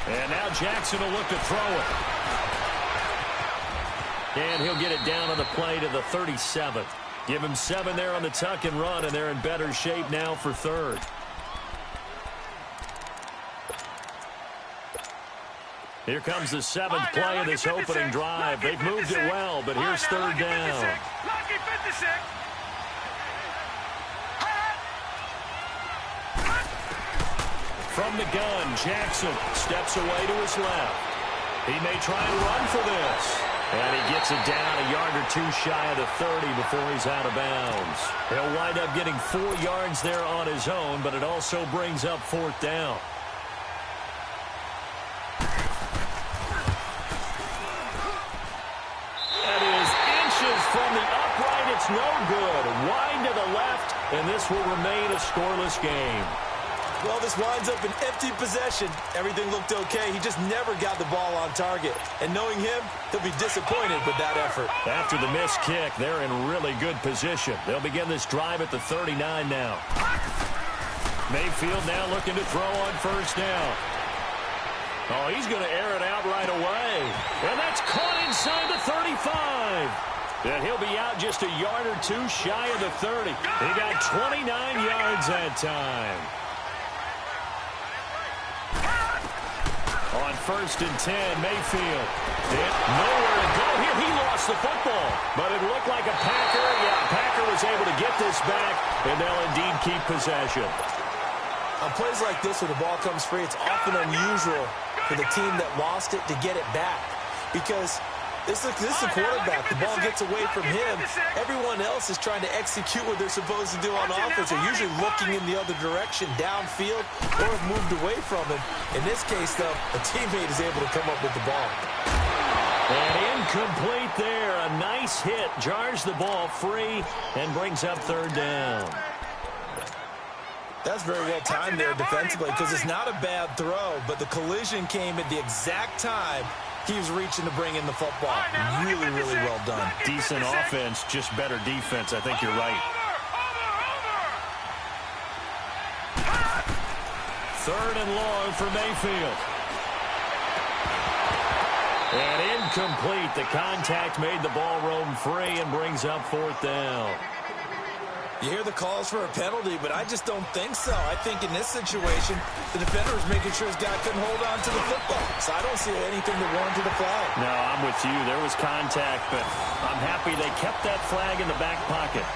And now Jackson will look to throw it. And he'll get it down on the play to the 37th. Give him 7 there on the tuck and run, and they're in better shape now for third. Here comes the 7th play of this opening drive. They've moved it well, but here's third down. From the gun, Jackson steps away to his left. He may try and run for this. And he gets it down a yard or two shy of the 30 before he's out of bounds. He'll wind up getting 4 yards there on his own, but it also brings up 4th down. That is inches from the upright. It's no good. Wide to the left, and this will remain a scoreless game. Well, this winds up an empty possession. Everything looked okay. He just never got the ball on target. And knowing him, he'll be disappointed with that effort. After the missed kick, they're in really good position. They'll begin this drive at the 39 now. Mayfield now looking to throw on first down. Oh, he's going to air it out right away. And that's caught inside the 35. And he'll be out just a yard or two shy of the 30. He got 29 yards that time. On 1st and 10, Mayfield. Nowhere to go here. He lost the football. But it looked like a Packer. Yeah, Packer was able to get this back, and they'll indeed keep possession. On plays like this where the ball comes free, it's often unusual for the team that lost it to get it back. Because this is the quarterback. The ball gets away from him. Everyone else is trying to execute what they're supposed to do on offense. They're usually looking in the other direction, downfield, or have moved away from him. In this case, though, a teammate is able to come up with the ball. And incomplete there. A nice hit. Jars the ball free and brings up 3rd down. That's very well timed there defensively because it's not a bad throw, but the collision came at the exact time he was reaching to bring in the football. Really, really well done. Decent offense, just better defense. I think you're right. 3rd and long for Mayfield. And incomplete. The contact made the ball roam free and brings up 4th down. You hear the calls for a penalty, but I just don't think so. I think in this situation, the defender was making sure his guy couldn't hold on to the football. So I don't see anything that warranted a flag. No, I'm with you. There was contact, but I'm happy they kept that flag in the back pocket.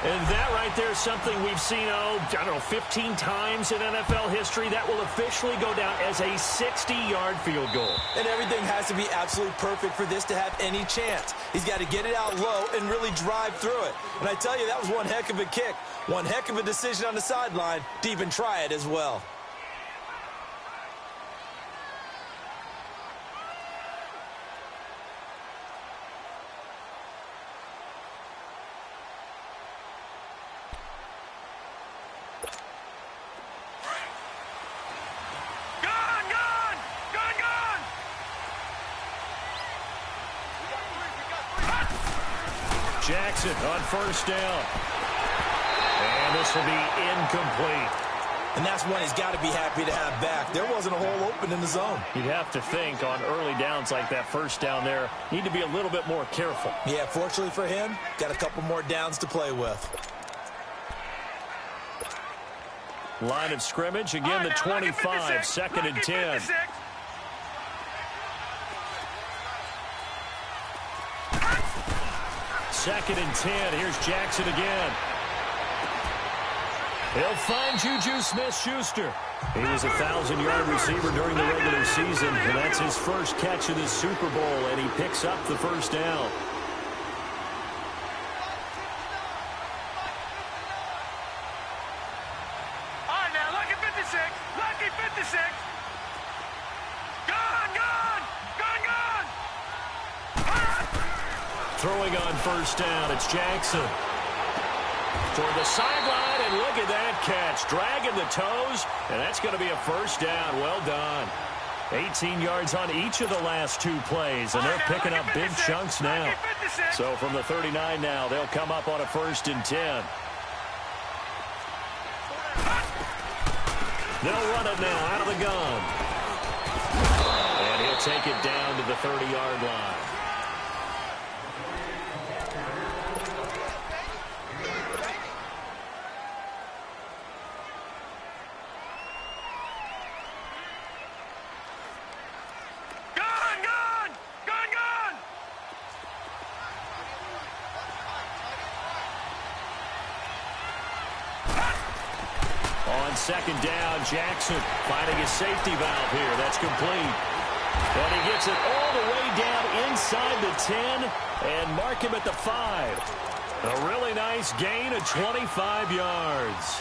And that right there is something we've seen, I don't know, 15 times in NFL history. That will officially go down as a 60-yard field goal. And everything has to be absolutely perfect for this to have any chance. He's got to get it out low and really drive through it. And I tell you, that was one heck of a kick. One heck of a decision on the sideline to even try it as well. Jackson on first down. And this will be incomplete. And that's one he's got to be happy to have back. There wasn't a hole open in the zone. You'd have to think on early downs like that first down there, need to be a little bit more careful. Yeah, fortunately for him, got a couple more downs to play with. Line of scrimmage, again the 25, 2nd and 10. Second and 10. Here's Jackson again. He'll find Juju Smith-Schuster. He was a 1,000-yard receiver during the regular season, and that's his first catch of this Super Bowl, and he picks up the first down. All right, now, lucky 56. Lucky 56. Gone, gone. Gone, gone. Throwing on first down, it's Jackson. Toward the sideline, and look at that catch. Dragging the toes, and that's going to be a first down. Well done. 18 yards on each of the last 2 plays, and they're picking up big chunks now. So from the 39 now, they'll come up on a 1st and 10. They'll run it now out of the gun. they'll take it down to the 30-yard line. Second down, Jackson finding his safety valve here. That's complete. But he gets it all the way down inside the 10 and mark him at the 5. A really nice gain of 25 yards.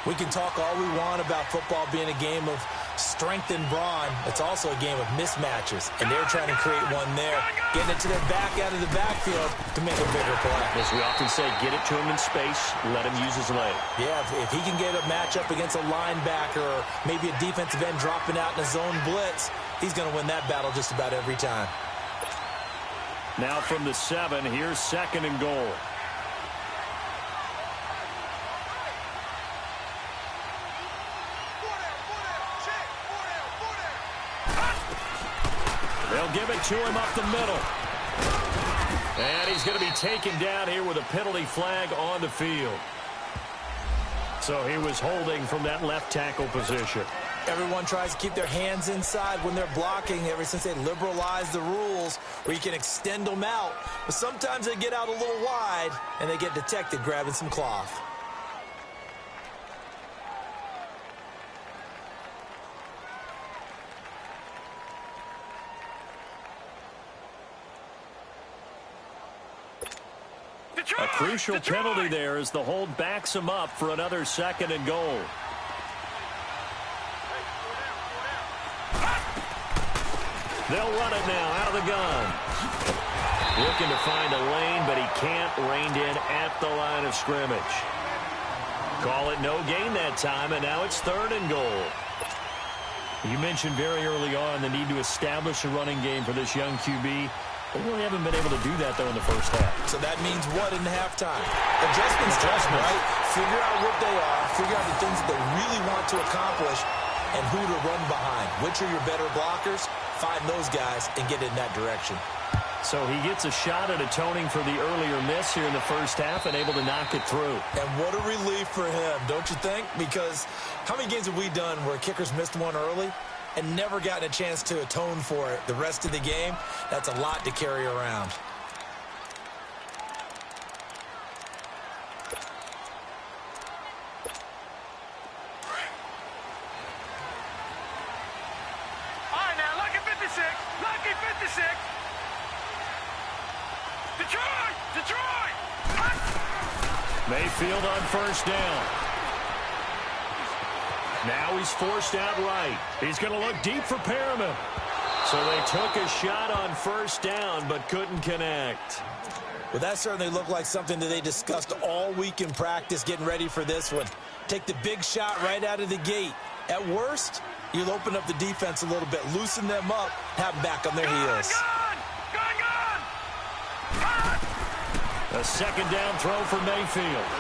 We can talk all we want about football being a game of strength and brawn. It's also a game of mismatches, and they're trying to create one there, getting it to their back out of the backfield to make a bigger play. As we often say, get it to him in space, let him use his leg. Yeah, if he can get a matchup against a linebacker or maybe a defensive end dropping out in a zone blitz, he's going to win that battle just about every time. Now from the 7, here's 2nd and goal. They'll give it to him up the middle. And he's going to be taken down here with a penalty flag on the field. So he was holding from that left tackle position. Everyone tries to keep their hands inside when they're blocking ever since they liberalized the rules where you can extend them out. But sometimes they get out a little wide and they get detected grabbing some cloth. A crucial penalty there as the hold backs him up for another 2nd and goal. They'll run it now out of the gun. Looking to find a lane, but he can't. Reined in at the line of scrimmage. Call it no gain that time, and now it's 3rd and goal. You mentioned very early on the need to establish a running game for this young QB. They really haven't been able to do that, though, in the first half. So that means what in halftime? Adjustments, right? Figure out what they are, figure out the things that they really want to accomplish, and who to run behind. Which are your better blockers? Find those guys and get in that direction. So he gets a shot at atoning for the earlier miss here in the first half and able to knock it through. And what a relief for him, don't you think? Because how many games have we done where kickers missed one early and never gotten a chance to atone for it the rest of the game? That's a lot to carry around. All right, now, lucky 56. Lucky 56. Detroit! Detroit! Mayfield on first down. Now he's forced out right. He's going to look deep for Perriman. So they took a shot on first down but couldn't connect. Well, that certainly looked like something that they discussed all week in practice getting ready for this one. Take the big shot right out of the gate. At worst, you'll open up the defense a little bit, loosen them up, have them back on their heels. A 2nd down throw for Mayfield.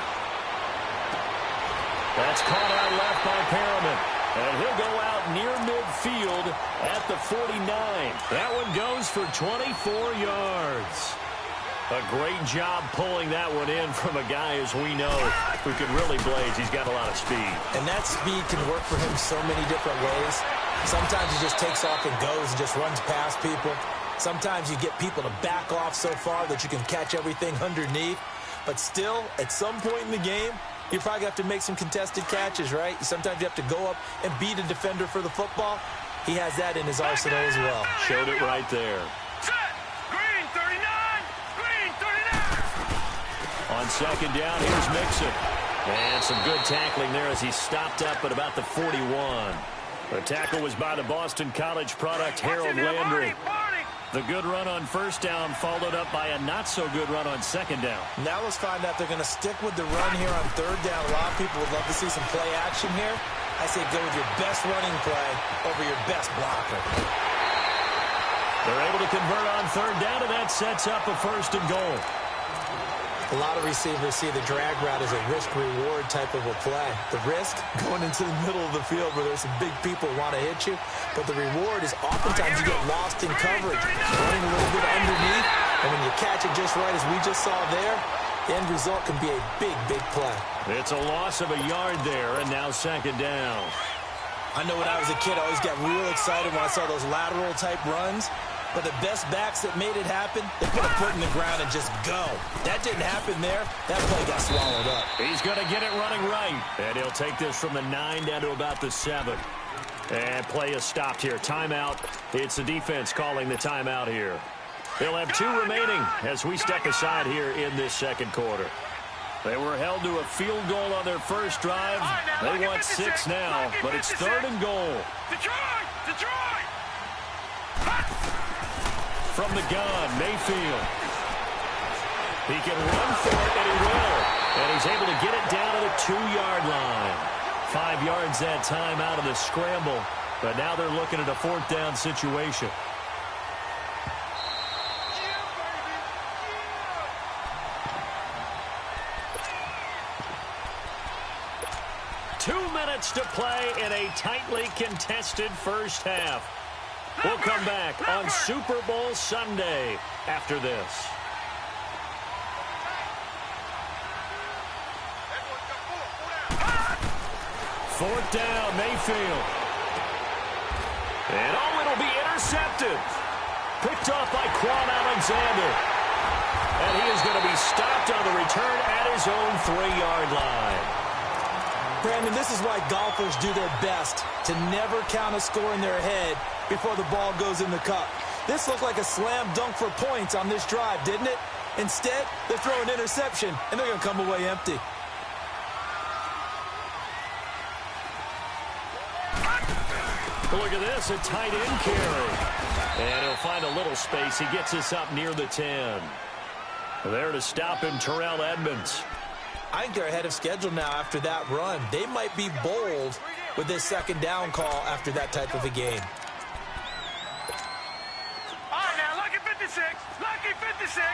That's caught out left by Perriman. And he'll go out near midfield at the 49. That one goes for 24 yards. A great job pulling that one in from a guy, as we know, who can really blaze. He's got a lot of speed. And that speed can work for him so many different ways. Sometimes he just takes off and goes and just runs past people. Sometimes you get people to back off so far that you can catch everything underneath. But still, at some point in the game, you probably have to make some contested catches, right? Sometimes you have to go up and beat a defender for the football. He has that in his arsenal as well. Showed it right there. Set. Green 39. Green 39. On 2nd down, here's Mixon. And some good tackling there as he stopped up at about the 41. The tackle was by the Boston College product, Harold Landry. The good run on first down followed up by a not-so-good run on 2nd down. Now let's find out they're going to stick with the run here on 3rd down. A lot of people would love to see some play action here. I say go with your best running play over your best blocker. They're able to convert on 3rd down, and that sets up a 1st and goal. A lot of receivers see the drag route as a risk-reward type of a play. The risk, going into the middle of the field where there's some big people who want to hit you, but the reward is oftentimes you get lost in coverage, running a little bit underneath, and when you catch it just right, as we just saw there, the end result can be a big, big play. It's a loss of a yard there, and now second down. I know when I was a kid, I always got real excited when I saw those lateral-type runs. But the best backs that made it happen, they put a foot in the ground and just go. That didn't happen there. That play got swallowed up. He's going to get it running right. And he'll take this from the 9 down to about the 7. And play is stopped here. Timeout. It's the defense calling the timeout here. They'll have 2 remaining as we step aside here in this second quarter. They were held to a field goal on their first drive. They want 6 now, but it's 3rd and goal. Detroit! From the gun, Mayfield. He can run for it, and he will. And he's able to get it down to the 2-yard line. 5 yards that time out of the scramble. But now they're looking at a 4th down situation. Two minutes to play in a tightly contested first half. We'll come back on Super Bowl Sunday after this. Fourth down, Mayfield. And it'll be intercepted. Picked off by Quan Alexander. And he is going to be stopped on the return at his own 3-yard line. Brandon, this is why golfers do their best to never count a score in their head before the ball goes in the cup. This looked like a slam dunk for points on this drive, didn't it? Instead, they're throwing an interception, and they're going to come away empty. Look at this, a tight end carry. And he'll find a little space. He gets us up near the 10. There to stop him, Terrell Edmunds. I think they're ahead of schedule now after that run. They might be bold with this 2nd down call after that type of a game. All right, now, lucky 56. Lucky 56.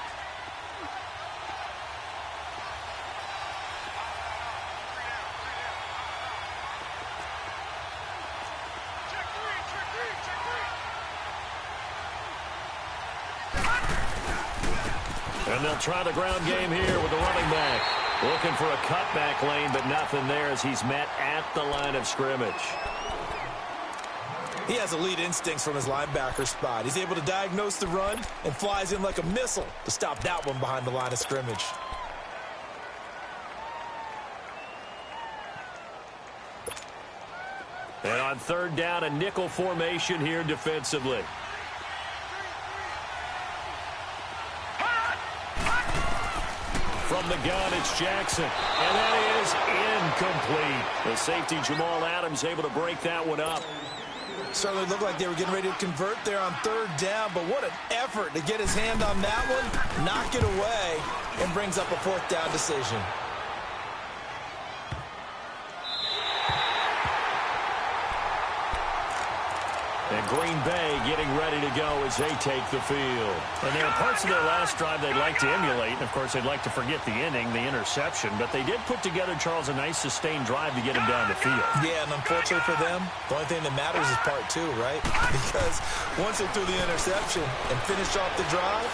And they'll try the ground game here with the running back. Looking for a cutback lane, but nothing there as he's met at the line of scrimmage. He has elite instincts from his linebacker spot. He's able to diagnose the run and flies in like a missile to stop that one behind the line of scrimmage. And on 3rd down, a nickel formation here defensively. From the gun, it's Jackson. And that is incomplete. The safety, Jamal Adams, able to break that one up. Certainly looked like they were getting ready to convert there on 3rd down, but what an effort to get his hand on that one, knock it away, and brings up a 4th down decision. And Green Bay getting ready to go as they take the field. And there are parts of their last drive they'd like to emulate. And, of course, they'd like to forget the inning, the interception. But they did put together, Charles, a nice sustained drive to get him down the field. Yeah, and unfortunately for them, the only thing that matters is part 2, right? Because once they threw the interception and finished off the drive,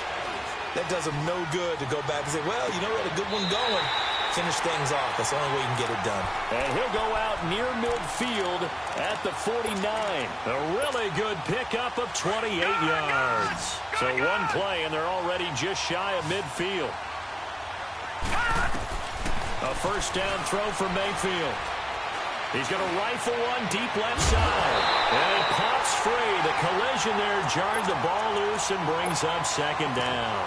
that does them no good to go back and say, well, you know, we had a good one going. Finish things off. That's the only way you can get it done. And he'll go out near midfield at the 49. A really good pickup of 28 yards. So one play, and they're already just shy of midfield. A 1st down throw for Mayfield. He's going to rifle one deep left side. And it pops free. The collision there jarred the ball loose and brings up 2nd down.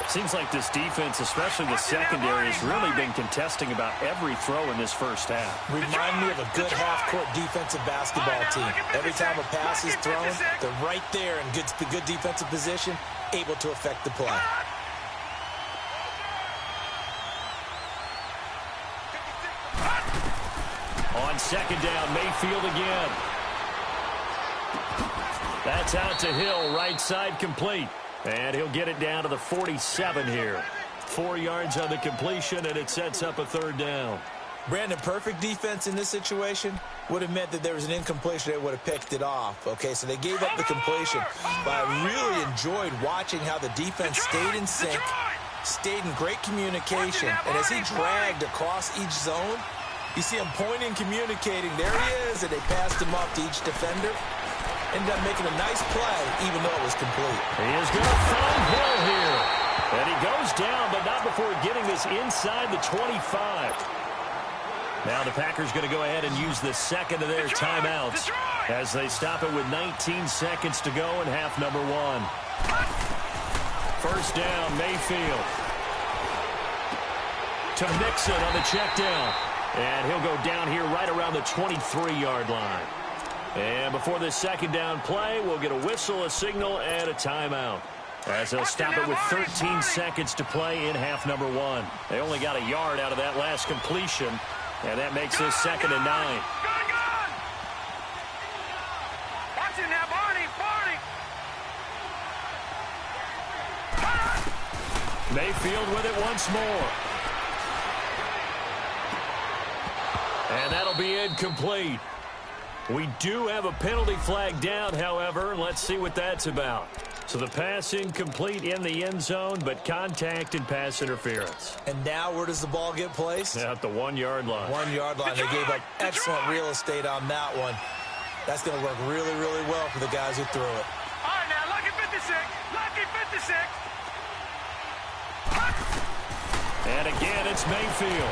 Seems like this defense, especially the secondary, has really been contesting about every throw in this first half. Remind me of a good half-court defensive basketball team. Every time a pass is thrown, they're right there in good defensive position, able to affect the play. On 2nd down, Mayfield again. That's out to Hill, right side complete. And he'll get it down to the 47 here. 4 yards on the completion, and it sets up a 3rd down. Brandon, perfect defense in this situation would have meant that there was an incompletion. They would have picked it off. Okay, so they gave up the completion. But I really enjoyed watching how the defense stayed in sync, stayed in great communication. And as he dragged across each zone, you see him pointing, communicating. There he is, and they passed him off to each defender. Ended up making a nice play, even though it was complete. He is going to find Hill here. And he goes down, but not before getting this inside the 25. Now the Packers going to go ahead and use the second of their timeouts as they stop it with 19 seconds to go in half number 1. 1st down, Mayfield. To Mixon on the check down. And he'll go down here right around the 23-yard line. And before this 2nd down play, we'll get a whistle, a signal, and a timeout. As they'll stop it with 13 seconds to play in half number 1. They only got a yard out of that last completion. And that makes this 2nd and 9. Watch it now, Barney. Mayfield with it once more. And that'll be incomplete. We do have a penalty flag down, however. Let's see what that's about. So the pass incomplete in the end zone, but contact and pass interference. And now where does the ball get placed? At the 1-yard line. 1-yard line. They gave up excellent real estate on that one. That's going to work really, really well for the guys who threw it. All right, now, lucky 56. Lucky 56. And again, it's Mayfield.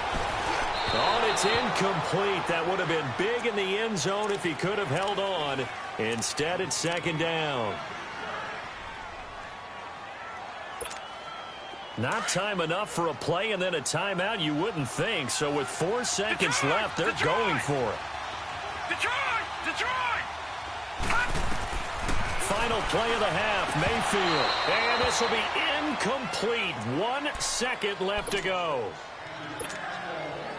Oh, it's incomplete. That would have been big in the end zone if he could have held on. Instead, it's 2nd down. Not time enough for a play and then a timeout, you wouldn't think. So with 4 seconds left, they're going for it. Detroit! Final play of the half, Mayfield. And this will be incomplete. 1 second left to go.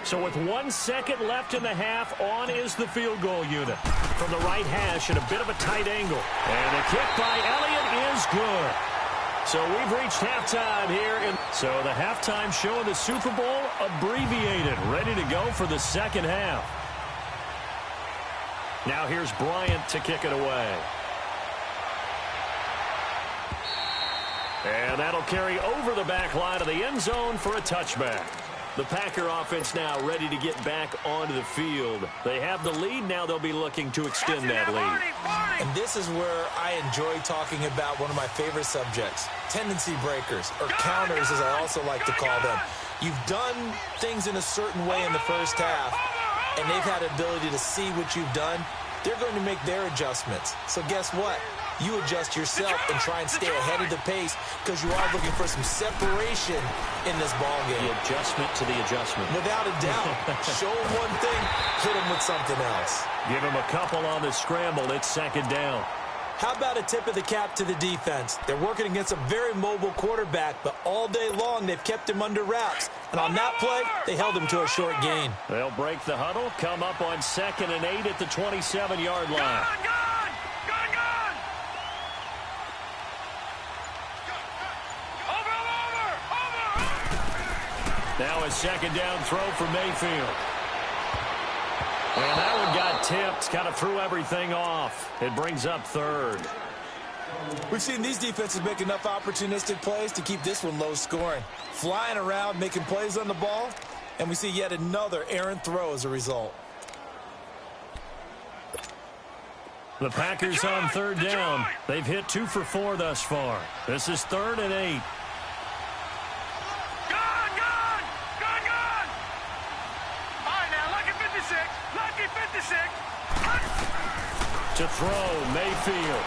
So with 1 second left in the half, on is the field goal unit. From the right hash at a bit of a tight angle. And the kick by Elliott is good. So we've reached halftime here. So the halftime show in the Super Bowl abbreviated, ready to go for the 2nd half. Now here's Bryant to kick it away. And that'll carry over the back line of the end zone for a touchback. The Packer offense now ready to get back onto the field. They have the lead. Now they'll be looking to extend that lead. And this is where I enjoy talking about one of my favorite subjects, tendency breakers, or counters as I also like to call them. You've done things in a certain way in the first half, and they've had the ability to see what you've done. They're going to make their adjustments. So guess what? You adjust yourself and try and stay ahead of the pace because you are looking for some separation in this ball game. The adjustment to the adjustment. Without a doubt. Show them one thing, hit them with something else. Give them a couple on the scramble. It's 2nd down. How about a tip of the cap to the defense? They're working against a very mobile quarterback, but all day long they've kept him under wraps. And on that play, they held him to a short gain. They'll break the huddle, come up on 2nd and 8 at the 27-yard line. Now a 2nd down throw for Mayfield. And that one got tipped, kind of threw everything off. It brings up 3rd. We've seen these defenses make enough opportunistic plays to keep this one low scoring. Flying around, making plays on the ball, and we see yet another errant throw as a result. The Packers on 3rd down. They've hit 2 for 4 thus far. This is 3rd and 8. To throw, Mayfield.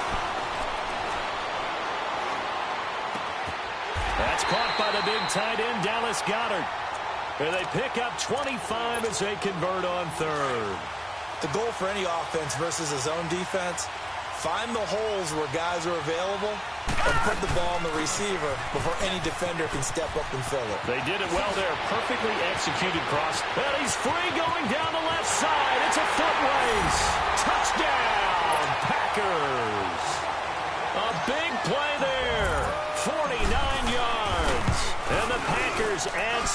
That's caught by the big tight end, Dallas Goedert. And they pick up 25 as they convert on 3rd. The goal for any offense versus a zone defense, find the holes where guys are available and put the ball on the receiver before any defender can step up and fill it. They did it well there. Perfectly executed cross. And he's free going down the left side. It's a foot race. Touchdown, Packers. A big play there. 49 yards. And the Packers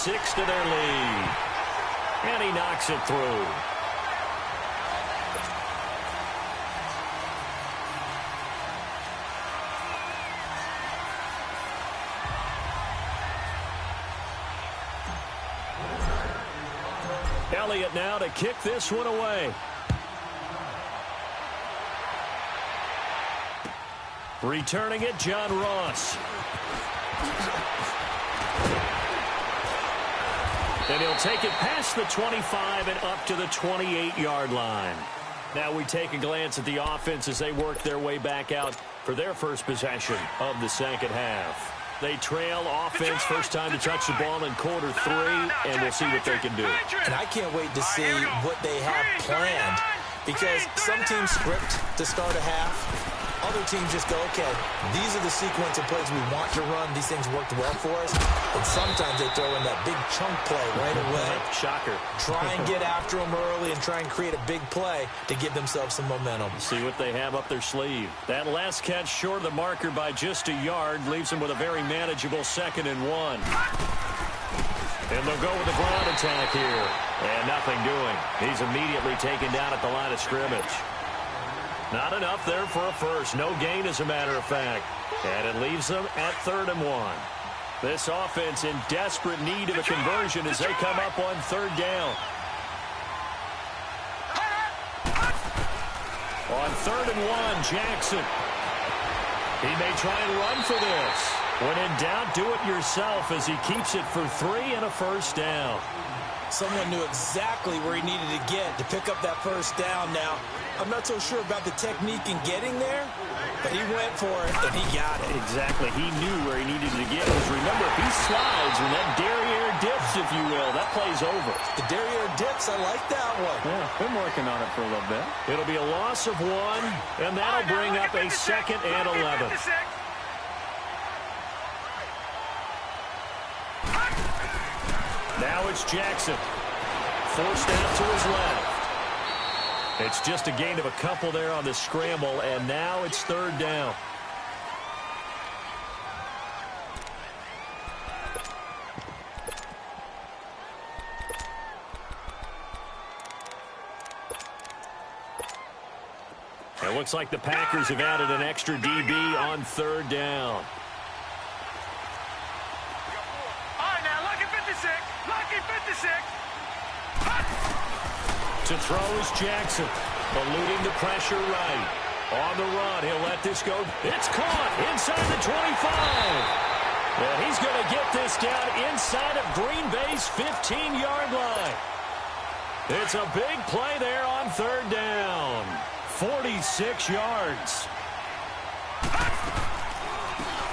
6 to their lead. And he knocks it through. Elliott now to kick this one away. Returning it, John Ross. And he'll take it past the 25 and up to the 28-yard line. Now we take a glance at the offense as they work their way back out for their first possession of the second half. They trail offense, first time to touch the ball in quarter 3, and we'll see what they can do. And I can't wait to see what they have planned, because some teams script to start a half. Other teams just go, okay, these are the sequence of plays we want to run. These things worked well for us. And sometimes they throw in that big chunk play right away. Shocker. Try and get after them early and try and create a big play to give themselves some momentum. See what they have up their sleeve. That last catch short of the marker by just a yard leaves them with a very manageable 2nd and 1. And they'll go with the ground attack here. And nothing doing. He's immediately taken down at the line of scrimmage. Not enough there for a first. No gain, as a matter of fact. And it leaves them at 3rd and 1. This offense in desperate need of a conversion as they come up on 3rd down. On 3rd and 1, Jackson. He may try and run for this. When in doubt, do it yourself as he keeps it for 3 and a first down. Someone knew exactly where he needed to get to pick up that first down. Now, I'm not so sure about the technique in getting there, but he went for it, and he got it. Exactly. He knew where he needed to get. Because remember, if he slides when that derriere dips, if you will, that play's over. The derriere dips, I like that one. Yeah, been working on it for a little bit. It'll be a loss of 1, and that'll bring up a 2nd and 11. Now it's Jackson. Forced out to his left. It's just a gain of a couple there on the scramble, and now it's 3rd down. It looks like the Packers have added an extra DB on 3rd down. To throw is Jackson, eluding the pressure right. On the run, he'll let this go. It's caught inside the 25. And he's going to get this down inside of Green Bay's 15-yard line. It's a big play there on 3rd down. 46 yards.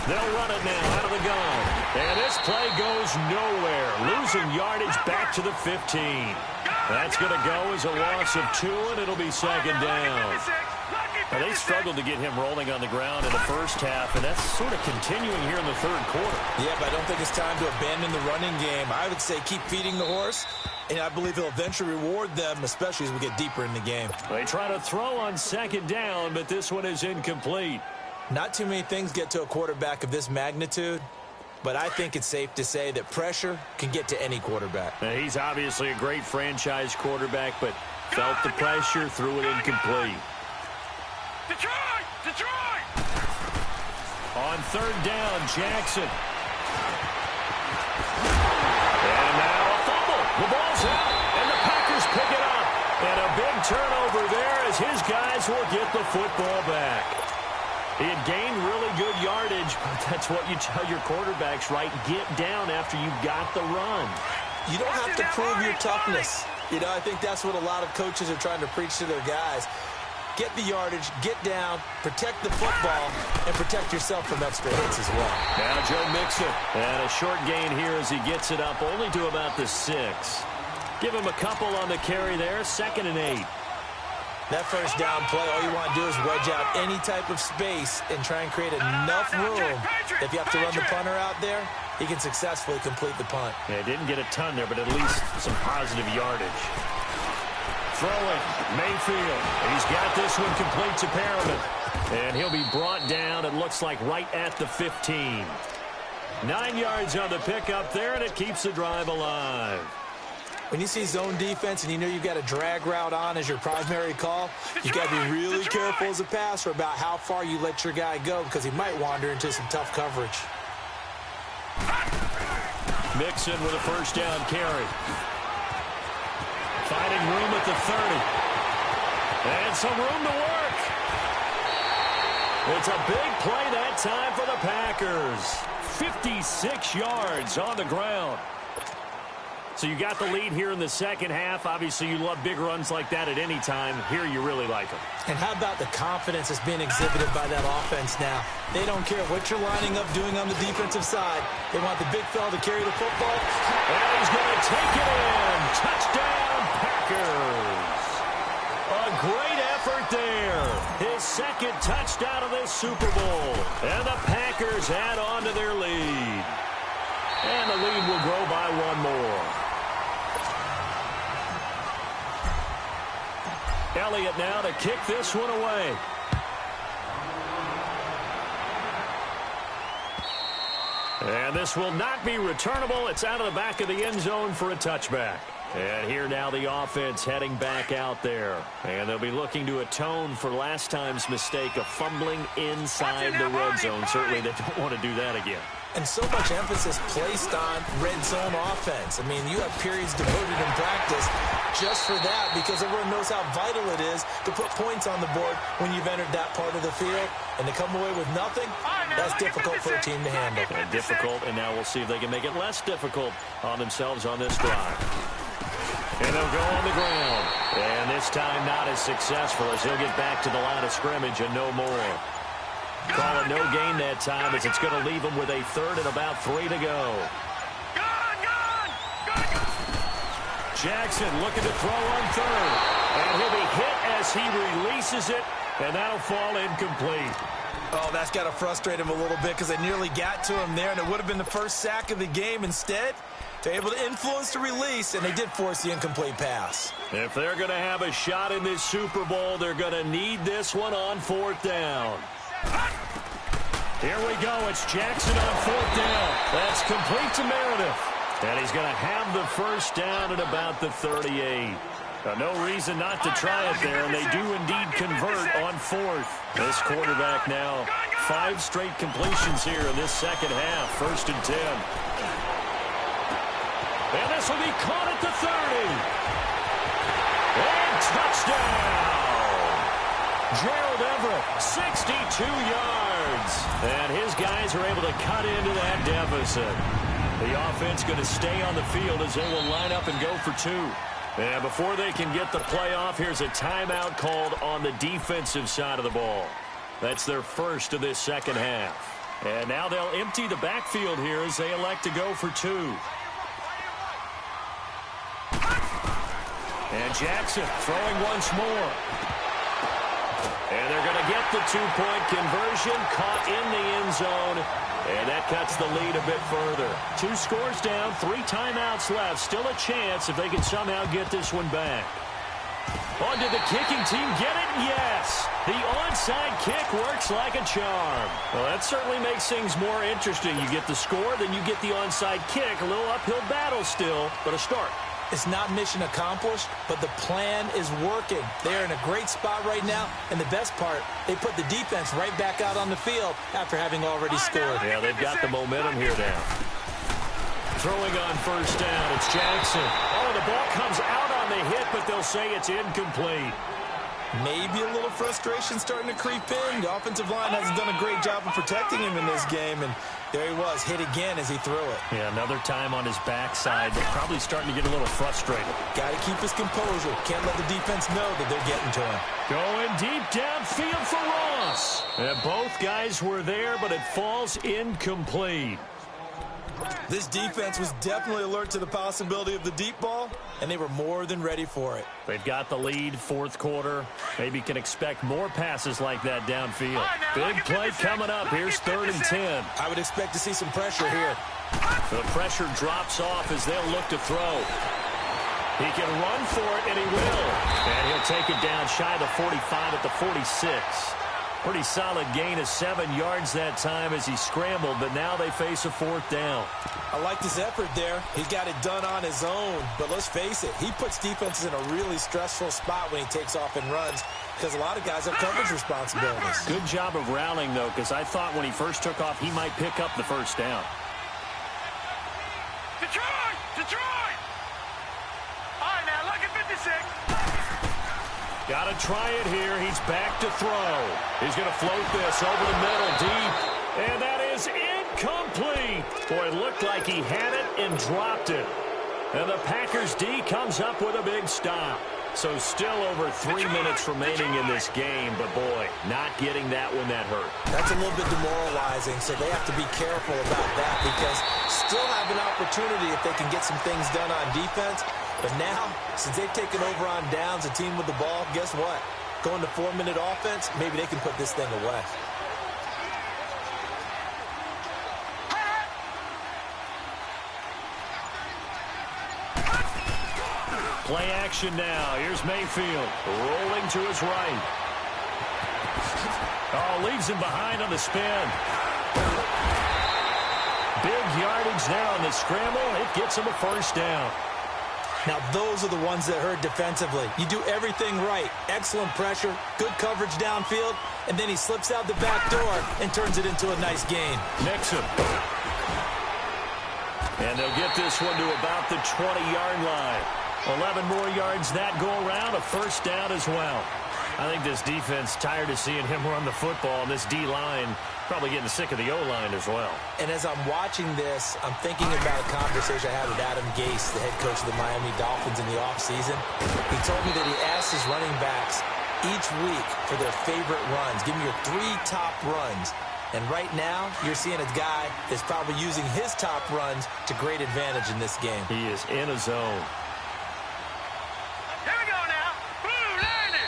They'll run it now out of the gun. And this play goes nowhere. Losing yardage back to the 15. That's going to go as a loss of 2, and it'll be 2nd down. Now, they struggled to get him rolling on the ground in the first half, and that's sort of continuing here in the 3rd quarter. Yeah, but I don't think it's time to abandon the running game. I would say keep feeding the horse, and I believe he'll eventually reward them, especially as we get deeper in the game. They try to throw on 2nd down, but this one is incomplete. Not too many things get to a quarterback of this magnitude, but I think it's safe to say that pressure can get to any quarterback. Now, he's obviously a great franchise quarterback, but felt the pressure, threw it incomplete. Detroit! Detroit! On 3rd down, Jackson. And now a fumble. The ball's out, and the Packers pick it up. And a big turnover there as his guys will get the football back. He had gained really good yardage, but that's what you tell your quarterbacks, right? Get down after you got the run. You don't have to prove your toughness. You know, I think that's what a lot of coaches are trying to preach to their guys. Get the yardage, get down, protect the football, and protect yourself from extra hits as well. Now Joe Mixon, and a short gain here as he gets it up only to about the 6. Give him a couple on the carry there, 2nd and 8. That first down play, all you want to do is wedge out any type of space and try and create enough room. If you have to run the punter out there, he can successfully complete the punt. Yeah, didn't get a ton there, but at least some positive yardage. Throwing, Mayfield. He's got this one complete to Perriman. And he'll be brought down, it looks like, right at the 15. 9 yards on the pickup there, and it keeps the drive alive. When you see zone defense and you know you've got a drag route on as your primary call, you've got to be really careful as a passer about how far you let your guy go because he might wander into some tough coverage. Mixon with a first down carry. Finding room at the 30. And some room to work. It's a big play that time for the Packers. 56 yards on the ground. So you got the lead here in the second half. Obviously, you love big runs like that at any time. Here, you really like them. And how about the confidence that's being exhibited by that offense now? They don't care what you're lining up doing on the defensive side. They want the big fella to carry the football. And he's going to take it in. Touchdown, Packers. A great effort there. His second touchdown of this Super Bowl. And the Packers add on to their lead. And the lead will grow by one more. Elliott now to kick this one away. And this will not be returnable. It's out of the back of the end zone for a touchback. And here now the offense heading back out there. And they'll be looking to atone for last time's mistake of fumbling inside the red zone. Certainly they don't want to do that again. And so much emphasis placed on red zone offense. I mean, you have periods devoted in practice just for that because everyone knows how vital it is to put points on the board when you've entered that part of the field. And to come away with nothing, that's difficult for a team to handle. And difficult, and now we'll see if they can make it less difficult on themselves on this drive. And they'll go on the ground. And this time not as successful as he'll get back to the line of scrimmage and no more. Call it no gain that time as it's going to leave him with a third and about 3 to go. Jackson looking to throw on third. And he'll be hit as he releases it, and that'll fall incomplete. Oh, that's got to frustrate him a little bit because they nearly got to him there, and it would have been the first sack of the game. Instead, they're able to influence the release, and they did force the incomplete pass. If they're going to have a shot in this Super Bowl, they're going to need this one on 4th down. Here we go. It's Jackson on 4th down. That's complete to Meredith. And he's going to have the first down at about the 38. No reason not to try it there, and they do indeed convert on 4th. This quarterback now 5 straight completions here in this second half. 1st and 10. And this will be caught at the 30. And touchdown! Gerald Everett, 62 yards. And his guys are able to cut into that deficit. The offense going to stay on the field as they will line up and go for 2. And before they can get the play off, here's a timeout called on the defensive side of the ball. That's their first of this second half. And now they'll empty the backfield here as they elect to go for 2. And Jackson throwing once more. And they're going to get the 2-point conversion, caught in the end zone, and that cuts the lead a bit further. 2 scores down, 3 timeouts left. Still a chance if they can somehow get this one back. Oh, did the kicking team get it? Yes. The onside kick works like a charm. Well, that certainly makes things more interesting. You get the score, then you get the onside kick. A little uphill battle still, but a start. It's not mission accomplished, but the plan is working. They're in a great spot right now, and the best part, they put the defense right back out on the field after having already scored. Yeah, they've got the momentum here now. Throwing on 1st down, it's Jackson. Oh, the ball comes out on the hit, but they'll say it's incomplete. Maybe a little frustration starting to creep in. The offensive line hasn't done a great job of protecting him in this game, and there he was, hit again as he threw it. Yeah, another time on his backside. They're probably starting to get a little frustrated. Got to keep his composure. Can't let the defense know that they're getting to him. Going deep downfield for Ross. And both guys were there, but it falls incomplete. This defense was definitely alert to the possibility of the deep ball, and they were more than ready for it. They've got the lead, 4th quarter. Maybe can expect more passes like that downfield. Big play coming up. Here's 3rd and 10. I would expect to see some pressure here. The pressure drops off as they'll look to throw. He can run for it, and he will. And he'll take it down shy of the 45 at the 46. Pretty solid gain of 7 yards that time as he scrambled, but now they face a 4th down. I like his effort there. He got it done on his own. But let's face it, he puts defenses in a really stressful spot when he takes off and runs because a lot of guys have coverage responsibilities. Good job of rallying, though, because I thought when he first took off, he might pick up the 1st down. Detroit! Detroit! All right, now, look at 56. Got to try it here. He's back to throw. He's going to float this over the middle deep. And that is incomplete. Boy, it looked like he had it and dropped it. And the Packers D comes up with a big stop. So still over 3 minutes remaining in this game. But, boy, not getting that one that hurt. That's a little bit demoralizing, so they have to be careful about that because still have an opportunity if they can get some things done on defense. But now, since they've taken over on downs, a team with the ball, guess what? Going to 4-minute offense, maybe they can put this thing away. Play action now. Here's Mayfield rolling to his right. Oh, leaves him behind on the spin. Big yardage there on the scramble. It gets him a 1st down. Now, those are the ones that hurt defensively. You do everything right. Excellent pressure, good coverage downfield, and then he slips out the back door and turns it into a nice gain. Mixon. And they'll get this one to about the 20-yard line. 11 more yards that go around, a 1st down as well. I think this defense tired of seeing him run the football, and this D-line probably getting sick of the O-line as well. And as I'm watching this, I'm thinking about a conversation I had with Adam Gase, the head coach of the Miami Dolphins in the offseason. He told me that he asked his running backs each week for their favorite runs. Give me your 3 top runs. And right now, you're seeing a guy that's probably using his top runs to great advantage in this game. He is in a zone. Here we go now. Blue 90.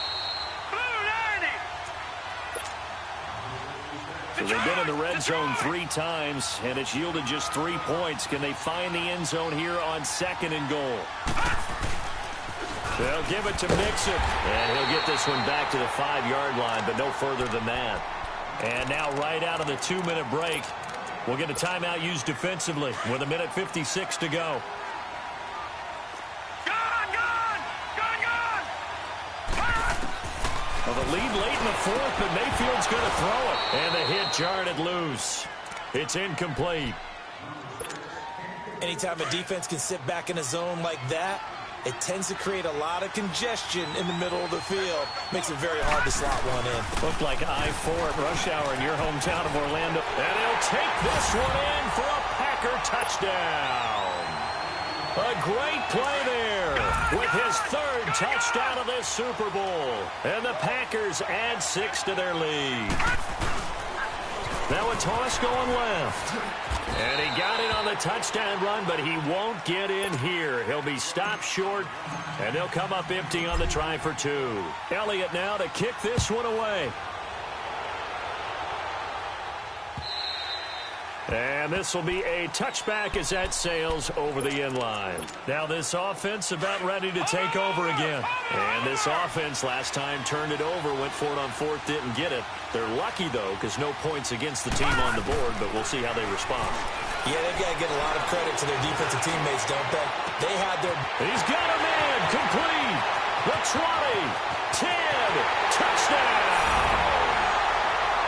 Blue 90. So they've been in the red zone 3 times, and it's yielded just 3 points. Can they find the end zone here on 2nd and goal? They'll give it to Mixon, and he'll get this one back to the 5-yard line, but no further than that. And now right out of the 2-minute break, we'll get a timeout used defensively with 1:56 to go. Well, the lead late in the 4th, but Mayfield's going to throw it. And the hit jarred it loose. It's incomplete. Anytime a defense can sit back in a zone like that, it tends to create a lot of congestion in the middle of the field. Makes it very hard to slot one in. Looked like I-4 at rush hour in your hometown of Orlando. And he'll take this one in for a Packer touchdown. A great play there with his 3rd touchdown of this Super Bowl. And the Packers add 6 to their lead. Now a toss going left. And he got it on the touchdown run, but he won't get in here. He'll be stopped short, and they'll come up empty on the try for 2. Elliott now to kick this one away. And this will be a touchback as that sails over the end line. Now this offense about ready to take over again. And this offense last time turned it over, went for it on 4th, didn't get it. They're lucky, though, because no points against the team on the board, but we'll see how they respond. Yeah, they've got to get a lot of credit to their defensive teammates, don't they? They had their... He's got a man complete. The 20, 10, touchdown.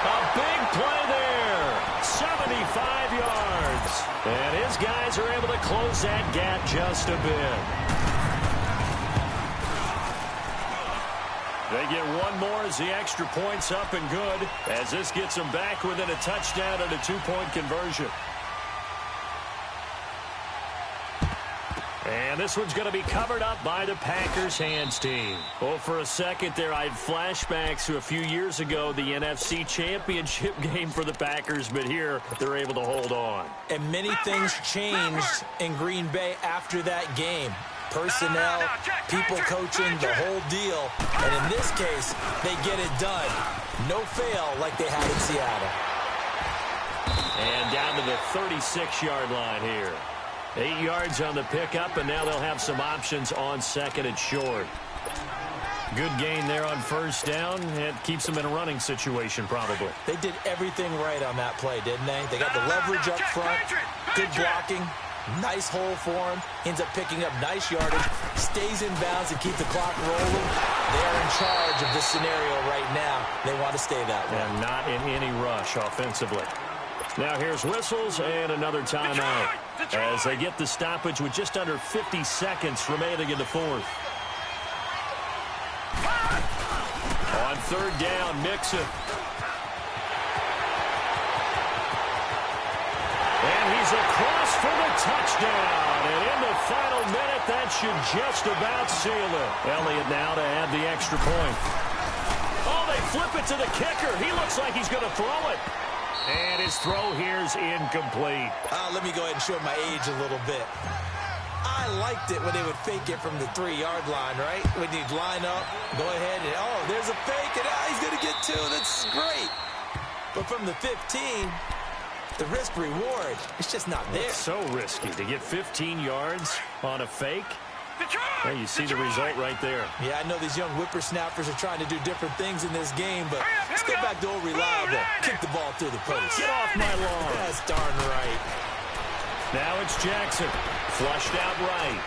A big play there. 75 yards. And his guys are able to close that gap just a bit. They get one more as the extra point's up and good, as this gets them back within a touchdown and a 2-point conversion. And this one's going to be covered up by the Packers hands team. Well, for a second there, I had flashbacks to a few years ago, the NFC Championship game for the Packers, but here they're able to hold on. And many things changed in Green Bay after that game. Personnel, people coaching, the whole deal. And in this case, they get it done. No fail like they had in Seattle. And down to the 36-yard line here. 8 yards on the pickup, and now they'll have some options on 2nd and short. Good gain there on first down. It keeps them in a running situation, probably. They did everything right on that play, didn't they? They got the leverage up front, good blocking, nice hole for him. Ends up picking up nice yardage, stays in bounds to keep the clock rolling. They are in charge of this scenario right now. They want to stay that way. And not in any rush offensively. Now here's whistles and another timeout as they get the stoppage with just under 50 seconds remaining in the fourth. On third down, Mixon. And he's across for the touchdown. And in the final minute, that should just about seal it. Elliott now to add the extra point. Oh, they flip it to the kicker. He looks like he's going to throw it. And his throw here's incomplete. Let me go ahead and show my age a little bit. I liked it when they would fake it from the 3-yard line, right? When you'd line up, go ahead, and oh, there's a fake, and he's going to get 2. That's great. But from the 15, the risk-reward, it's just not there. It's so risky to get 15 yards on a fake. Well, you see the result right there. Yeah, I know these young whippersnappers are trying to do different things in this game, but let's go back to old reliable. Kick the ball through the post. Get off my lawn. That's darn right. Now it's Jackson. Flushed out right.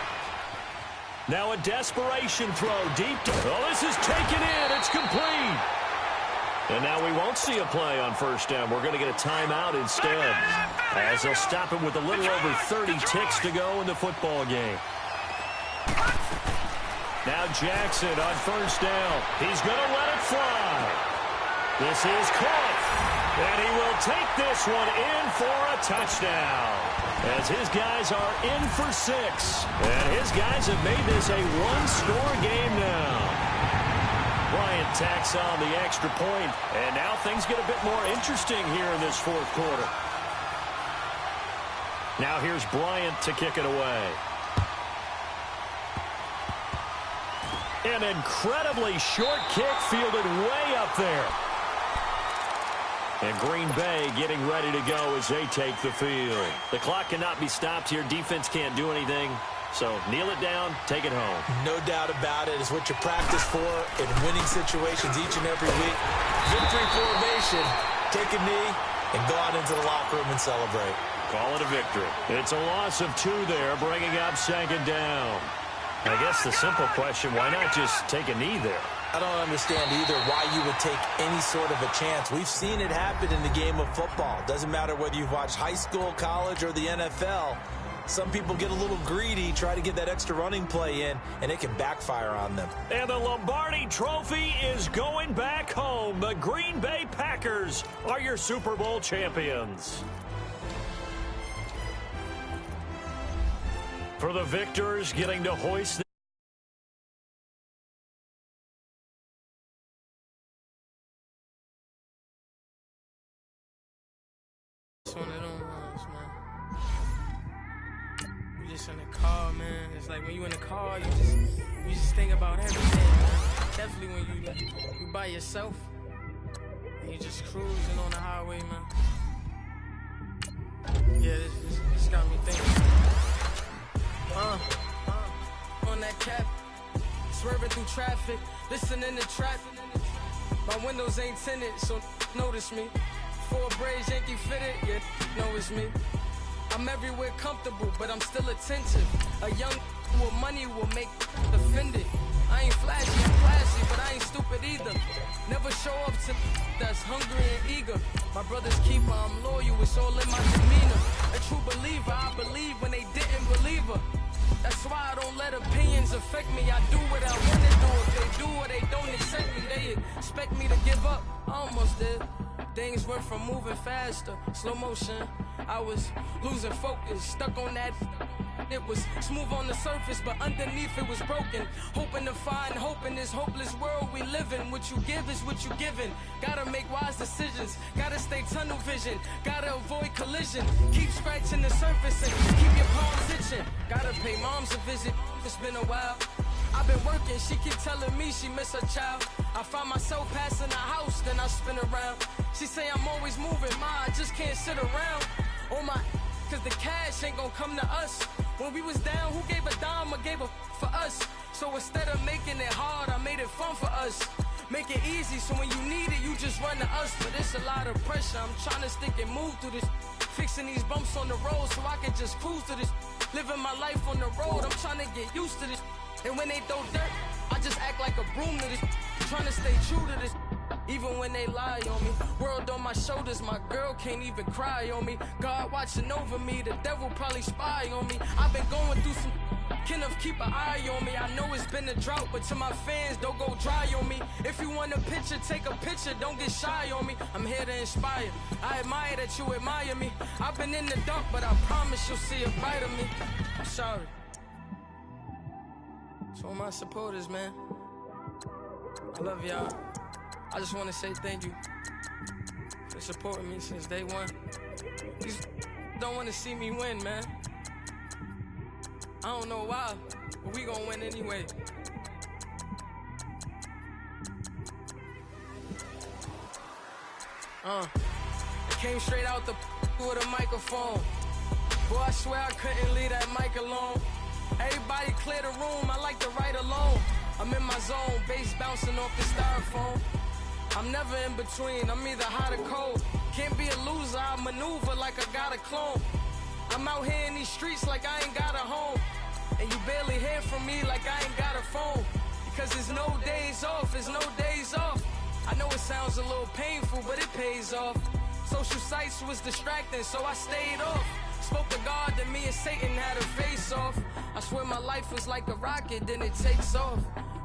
Now a desperation throw deep. Oh, this is taken in. It's complete. And now we won't see a play on first down. We're going to get a timeout instead, as they'll stop it with a little over 30 ticks to go in the football game. Now Jackson on first down. He's going to let it fly. This is caught. And he will take this one in for a touchdown, as his guys are in for 6. And his guys have made this a one-score game now. Bryant tacks on the extra point, and now things get a bit more interesting here in this fourth quarter. Now here's Bryant to kick it away. An incredibly short kick fielded way up there. And Green Bay getting ready to go as they take the field. The clock cannot be stopped here. Defense can't do anything. So kneel it down, take it home. No doubt about it. It's what you practice for in winning situations each and every week. Victory formation. Take a knee and go out into the locker room and celebrate. Call it a victory. It's a loss of 2 there, bringing up second down. I guess the simple question, why not just take a knee there? I don't understand either why you would take any sort of a chance. We've seen it happen in the game of football. Doesn't matter whether you've watched high school, college, or the NFL. Some people get a little greedy, try to get that extra running play in, and it can backfire on them. And the Lombardi Trophy is going back home. The Green Bay Packers are your Super Bowl champions. For the victors, getting to hoist One of them ones, man. You just in the car, man. It's like when you in the car, you just think about everything, man. Definitely when you by yourself and you just cruising on the highway, man. Yeah, this got me thinking. On that cap, swerving through traffic, listening to traffic. My windows ain't tinted, so notice me. 4 braids, Yankee fitted, yeah, know it's me. I'm everywhere comfortable, but I'm still attentive. A young with money will make offended. I ain't flashy, I'm classy, but I ain't stupid either. Never show up to that's hungry and eager. My brother's keeper, I'm loyal, it's all in my demeanor. A true believer, I believe when they didn't believe her. That's why I don't let opinions affect me. I do what I want to do. If they do or they don't accept me, they expect me to give up. I almost did. Things went from moving faster, slow motion. I was losing focus, stuck on that. It was smooth on the surface, but underneath it was broken. Hoping to find hope in this hopeless world we live in. What you give is what you given. Gotta make wise decisions. Gotta stay tunnel vision. Gotta avoid collision. Keep scratching the surface and keep your palms itching. Gotta pay moms a visit. It's been a while. I've been working, she keep telling me she miss her child. I find myself passing the house, then I spin around. She say I'm always moving, ma, I just can't sit around. Oh my, cause the cash ain't gonna come to us. When we was down, who gave a dime or gave a for us? So instead of making it hard, I made it fun for us. Make it easy, so when you need it, you just run to us. But it's a lot of pressure, I'm trying to stick and move through this. Fixing these bumps on the road so I can just cruise to this. Living my life on the road, I'm trying to get used to this. And when they throw dirt, I just act like a broom to this. Trying to stay true to this, even when they lie on me. World on my shoulders, my girl can't even cry on me. God watching over me, the devil probably spy on me. I've been going through some, Kenneth keep an eye on me. I know it's been a drought, but to my fans, don't go dry on me. If you want a picture, take a picture, don't get shy on me. I'm here to inspire, I admire that you admire me. I've been in the dark, but I promise you'll see a brighter me. I'm sorry. To all my supporters, man, I love y'all. I just want to say thank you for supporting me since day one. These don't want to see me win, man. I don't know why, but we gonna win anyway. I came straight out the with a microphone. Boy, I swear I couldn't leave that mic alone. Everybody clear the room, I like to write alone. I'm in my zone, bass bouncing off the styrofoam. I'm never in between, I'm either hot or cold. Can't be a loser, I maneuver like I got a clone. I'm out here in these streets like I ain't got a home. And you barely hear from me like I ain't got a phone. Because there's no days off, there's no days off. I know it sounds a little painful, but it pays off. Social sites was distracting, so I stayed off. Spoke to God that me and Satan had a face off. I swear my life was like a rocket, then it takes off.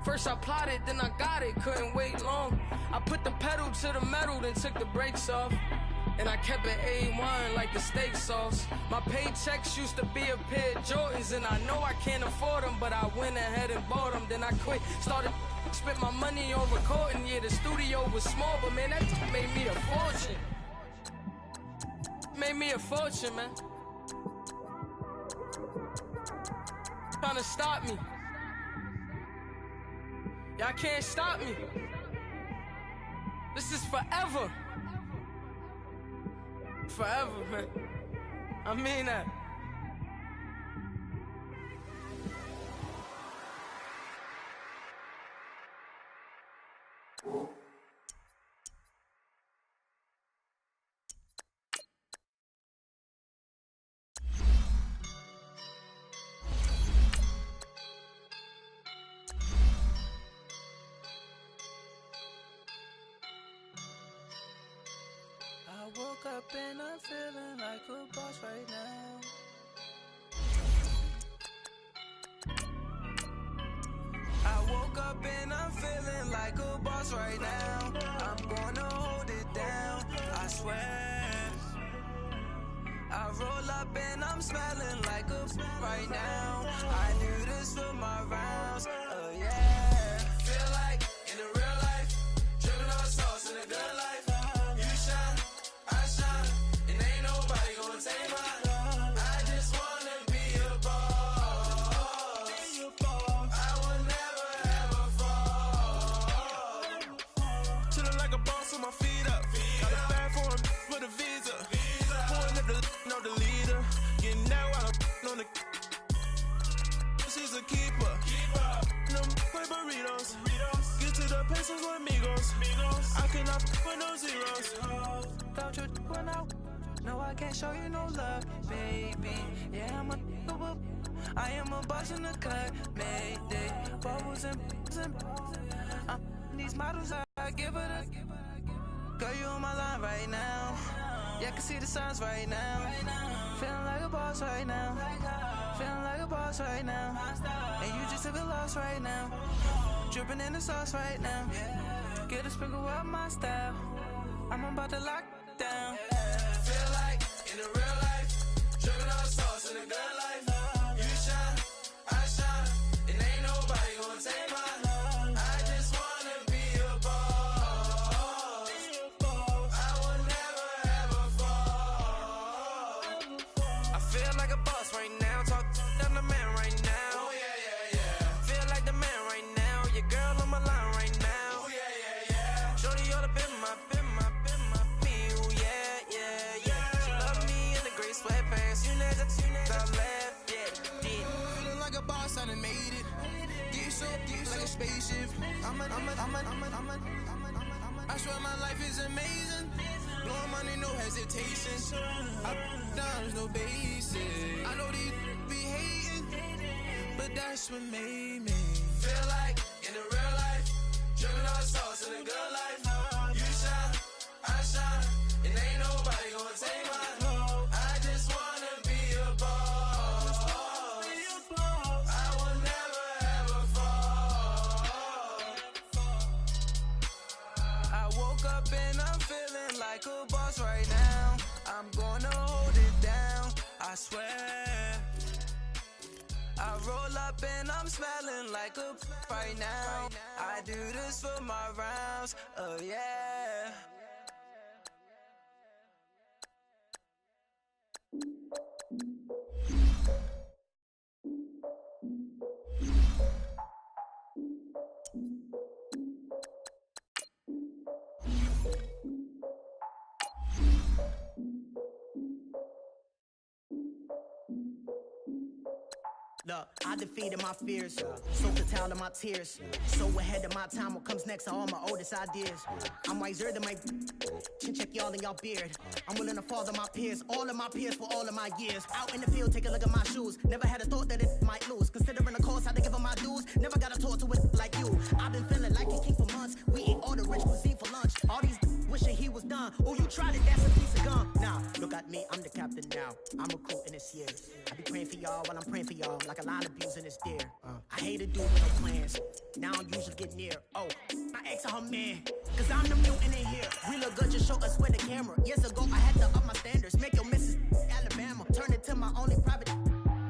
First I plotted, then I got it, couldn't wait long. I put the pedal to the metal, then took the brakes off. And I kept it A1 like the steak sauce. My paychecks used to be a pair of Jordans, and I know I can't afford them, but I went ahead and bought them. Then I quit, started spent my money on recording. Yeah, the studio was small, but man, that made me a fortune. Made me a fortune, man. Trying to stop me. Y'all can't stop me. This is forever. Forever, man. I mean that. I woke up and I'm feeling like a boss right now. I woke up and I'm feeling like a boss right now. I'm gonna hold it down, I swear. I roll up and I'm smelling like a right now. I knew this for my rounds, oh yeah. Feel like in the real life, dripping on sauce in the good life. You shine, I shine, and ain't nobody gonna take mine. I just wanna be a boss. I will never ever fall. Chillin' like a boss with my feet up. Got a bag for him with a visa. Pulling up the know the leader. Getting that while I'm on the. She's a keeper. Them quick burritos. Get to the pesos with amigos. I cannot with no zeros. Don't you run out? No, I can't show you no love, baby. Yeah, I am a boss in the cut, mayday. Bubbles and these models, I give it a. Girl, you on my line right now. Yeah, I can see the signs right now. Feeling like a boss right now. Feeling like a boss right now. And you just took a loss right now. Dripping in the sauce right now. Get a sprinkle up my style. I'm about to lock down. Feel like in the real life, dripping on sauce in the good life. You shine, I shine, and ain't nobody gonna take mine. I just wanna be a boss. I will never ever fall. I feel like a boss right now. Talk to the man right now. Oh yeah. Feel like the man right now. Your girl on my line right now. Oh yeah. Shorty oughta been my me. Oh yeah. She love me in the gray sweatpants. You never I left, yeah. once I done made it. Get so like a spaceship. I swear my life is amazing. Blowing money, no hesitation. Up, down, there's no basic. I know these be hating, but that's what made me feel like in the real life. Dripping all sauce in the good life. You shine, I shine, and ain't nobody gonna take mine. I just wanna be a boss. I will never ever fall. I woke up and I'm feeling like a boss right now. I'm gonna hold it down, I swear. I roll up and I'm smelling like a right now. I do this for my rounds, oh yeah. Look, I defeated my fears, soaked the towel in my tears. So ahead of my time, what comes next are all my oldest ideas. I'm wiser than my chin check y'all in y'all beard. I'm willing to father my peers, all of my peers for all of my years. Out in the field, take a look at my shoes. Never had a thought that it might lose. Considering the cost, I had to give them my dues. Never got a talk to it like you. I've been feeling like a king for months. We eat all the rich cuisine for lunch. All these wishing he was done. Oh, you tried it, that's a piece of gum. Now, look at me, I'm the captain now. I'm recruiting this year. I be praying for y'all while I'm praying for y'all. Like a line abusing this deer. I hate to do with no plans. Now I don't usually get near. Oh, my ex her man. Cause I'm the mutant in here. We look good, just show us with the camera. Years ago, I had to up my standards. Make your missus Alabama. Turn it to my only private.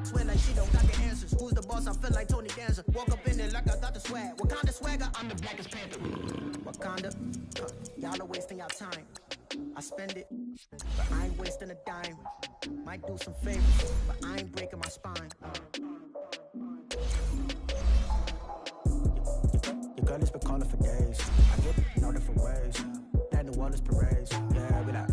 Swear like she don't got the answers. Who's the boss? I feel like Tony Danza. Walk up in there like I thought the swag. What kind of swagger? I'm the blackest panther. Wakanda. Y'all are wasting your time. I spend it, but I ain't wasting a dime. Might do some favors, but I ain't breaking my spine. Your girl has been calling for days. I get in all different ways. That New Orleans parades. Yeah, we like,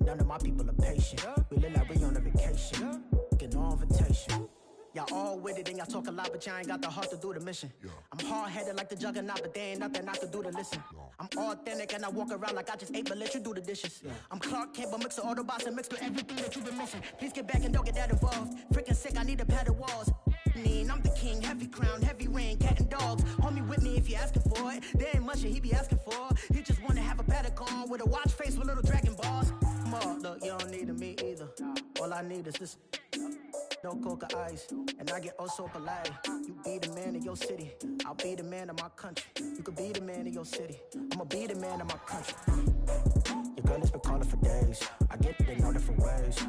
none of my people are patient. We look like we on a vacation. Get no invitation. Y'all all with it and y'all talk a lot, but y'all ain't got the heart to do the mission. I'm hard-headed like the juggernaut, but there ain't nothing I can do to listen. I'm authentic and I walk around like I just ate, but let you do the dishes. I'm Clark Kent, but mix the Autobots and mixed with everything that you've been missing. Please get back and don't get that involved. Freaking sick, I need a padded walls. I'm the king, heavy crown, heavy rain, cat and dogs. Homie with me if you're asking for it. There ain't much that he be asking for. He just wanna have a paddock on with a watch face with little dragon balls. Look, you don't need me either. All I need is this. No coca ice, and I get oh so polite. You be the man of your city, I'll be the man of my country. You could be the man of your city, I'ma be the man of my country. Your girl has been calling for days. I get it in all different ways.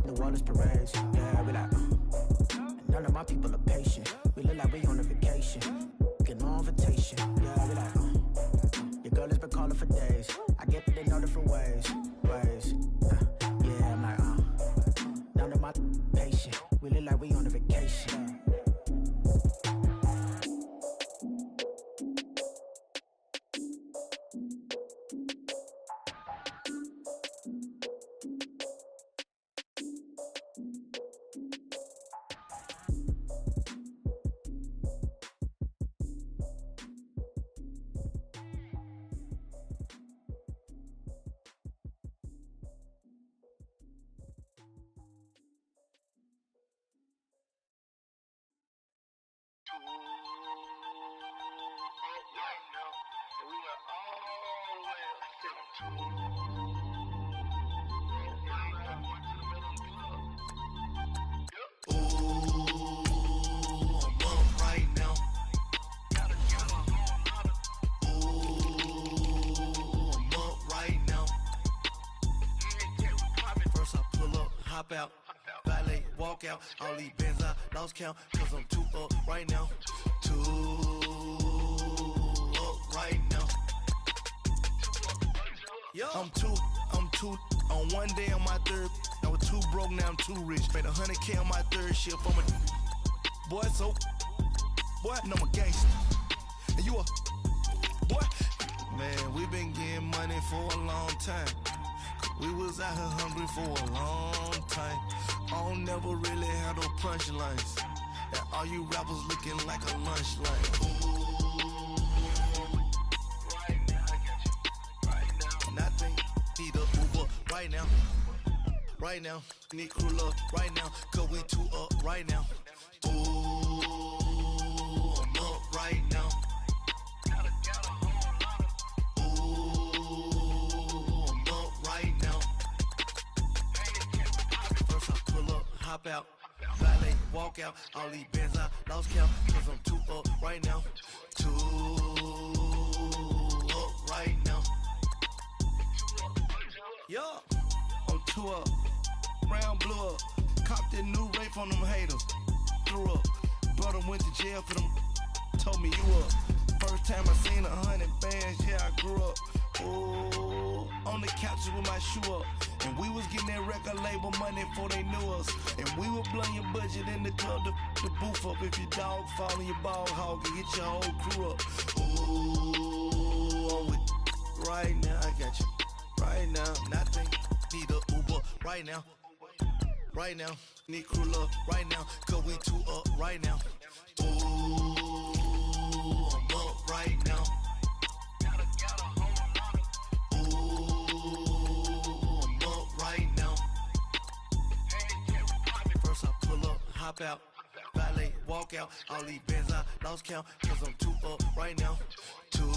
New Orleans parades, yeah, we like. None of my people are patient. We look like we on a vacation. Get no invitation, yeah, we like. Your girl has been calling for days. I get it in all different ways. Yeah, I'm like, none of my patient. We look like we on a vacation. Out, valet, walk out, all these bands I lost count, cause I'm too up right now, too up right now. I'm too, on one day on my third, I was too broke, now I'm too rich, made 100K on my third shift from a boy, so, boy, and I'm a gangster, and you a, boy, man, we been getting money for a long time. We was out here hungry for a long time. I don't never really have no punchlines. That all you rappers looking like a lunch line. Right now, I got you. Right now. And I think need a Uber right now. Right now, need crew love right now. Cause we two up right now. Ooh, I'm up right now. Hop out, valet, walk out, all these bands I lost count, cause I'm too up right now, too up right now. Yeah, I'm too up, round blew up, copped that new rape on them haters, threw up, brother went to jail for them, told me you up, first time I seen 100 bands, yeah I grew up, ooh, on the couches with my shoe up. And we was getting that record label money before they knew us. And we were blowing your budget in the club to the booth up. If your dog fall in your ball hog and get your whole crew up. Ooh, I'm with right now, I got you. Right now, nothing, need a Uber right now. Right now, need crew love right now. Cause we two up right now. Ooh, I'm up right now. Hop out, valet, walk out, all these bands I lost count, cause I'm too up right now, too